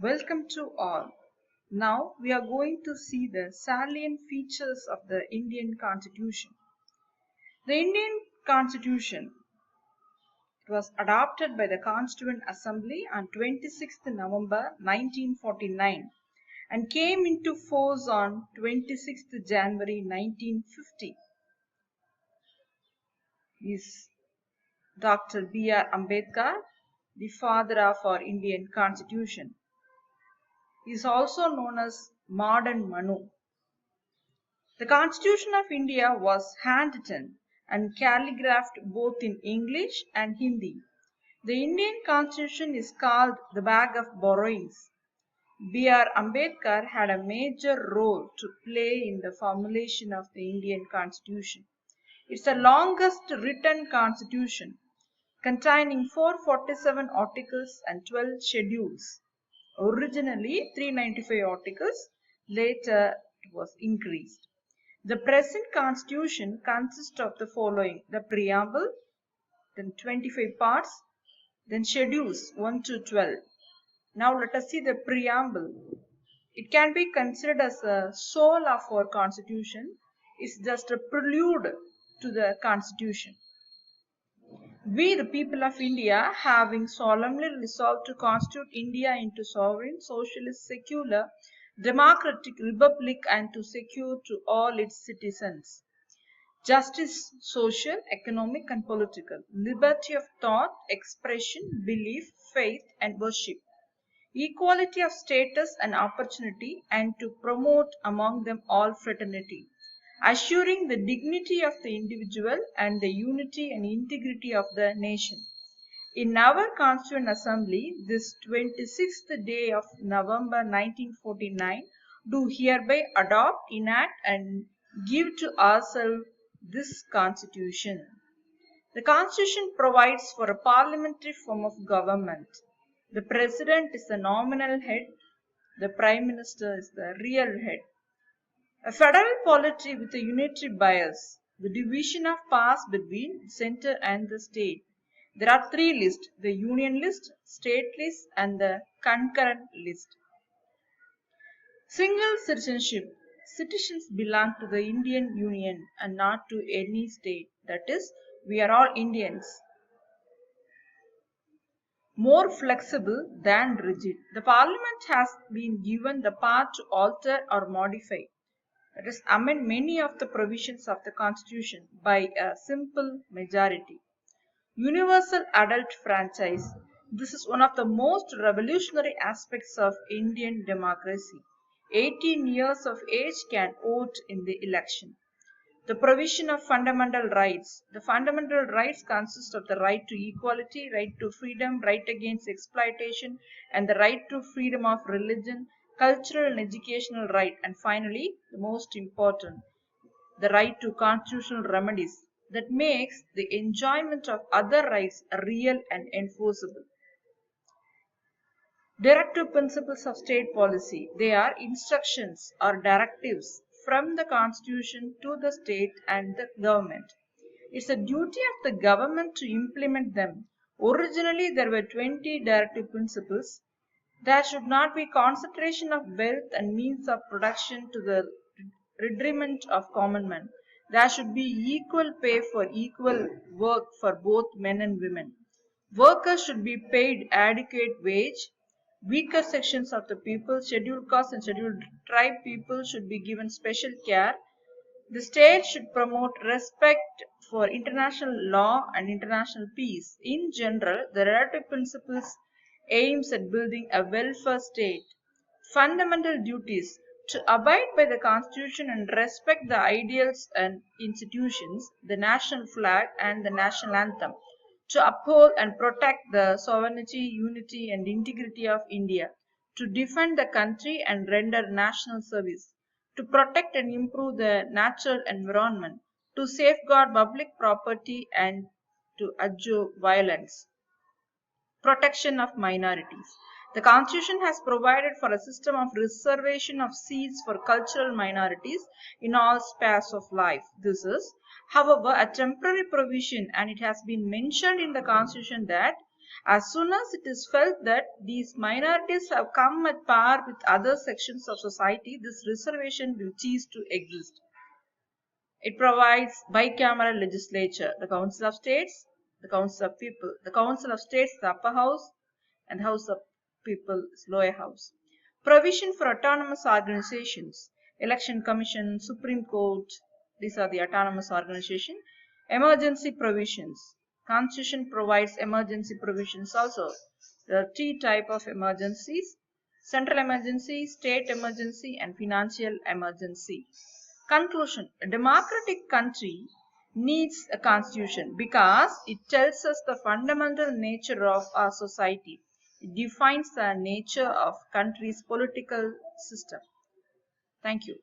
Welcome to all. Now we are going to see the salient features of the Indian Constitution. The Indian Constitution was adopted by the Constituent Assembly on 26th November 1949 and came into force on 26th January 1950. Is Dr. B.R. Ambedkar, the father of our Indian Constitution. He is also known as Modern Manu. The Constitution of India was handwritten and calligraphed both in English and Hindi. The Indian Constitution is called the bag of borrowings. B.R. Ambedkar had a major role to play in the formulation of the Indian Constitution. It's the longest written constitution, containing 447 articles and 12 schedules. Originally 395 articles, later it was increased. The present constitution consists of the following: the preamble, then 25 parts, then schedules 1 to 12. Now let us see the preamble. It can be considered as the soul of our constitution. It's just a prelude to the constitution. We, the people of India, having solemnly resolved to constitute India into sovereign, socialist, secular, democratic republic and to secure to all its citizens justice, social, economic and political, liberty of thought, expression, belief, faith and worship, equality of status and opportunity, and to promote among them all fraternity, assuring the dignity of the individual and the unity and integrity of the nation. In our Constituent Assembly, this 26th day of November 1949, do hereby adopt, enact, and give to ourselves this Constitution. The Constitution provides for a parliamentary form of government. The President is the nominal head, the Prime Minister is the real head. A federal polity with a unitary bias, the division of powers between center and the state. There are three lists: the union list, state list, and the concurrent list. Single citizenship. Citizens belong to the Indian Union and not to any state. That is, we are all Indians. More flexible than rigid. The Parliament has been given the power to alter or modify, that is, amend many of the provisions of the Constitution by a simple majority. Universal adult franchise. This is one of the most revolutionary aspects of Indian democracy. 18 years of age can vote in the election. The provision of fundamental rights. The fundamental rights consist of the right to equality, right to freedom, right against exploitation, and the right to freedom of religion, cultural and educational right, and finally, the most important, the right to constitutional remedies that makes the enjoyment of other rights real and enforceable. Directive principles of state policy. They are instructions or directives from the Constitution to the state and the government. It's the duty of the government to implement them. Originally, there were 20 directive principles. There should not be concentration of wealth and means of production to the redressment of common men. There should be equal pay for equal work for both men and women. Workers should be paid adequate wage. Weaker sections of the people, scheduled caste and scheduled tribe people should be given special care. The state should promote respect for international law and international peace. In general, the relative principles aims at building a welfare state. Fundamental duties: to abide by the Constitution and respect the ideals and institutions, the national flag and the national anthem, to uphold and protect the sovereignty, unity, and integrity of India, to defend the country and render national service, to protect and improve the natural environment, to safeguard public property, and to adjure violence. Protection of minorities. The Constitution has provided for a system of reservation of seats for cultural minorities in all spheres of life. This is, however, a temporary provision, and it has been mentioned in the Constitution that As soon as it is felt that these minorities have come at par with other sections of society, this reservation will cease to exist. It provides bicameral legislature, the Council of States, the Council of People. The Council of States, the upper house, and House of People, lower house. Provision for autonomous organizations, Election Commission, Supreme Court, these are the autonomous organization. Emergency provisions. Constitution provides emergency provisions also. There are three types of emergencies: central emergency, state emergency, and financial emergency. Conclusion: a democratic country needs a constitution because it tells us the fundamental nature of our society. It defines the nature of country's political system. Thank you.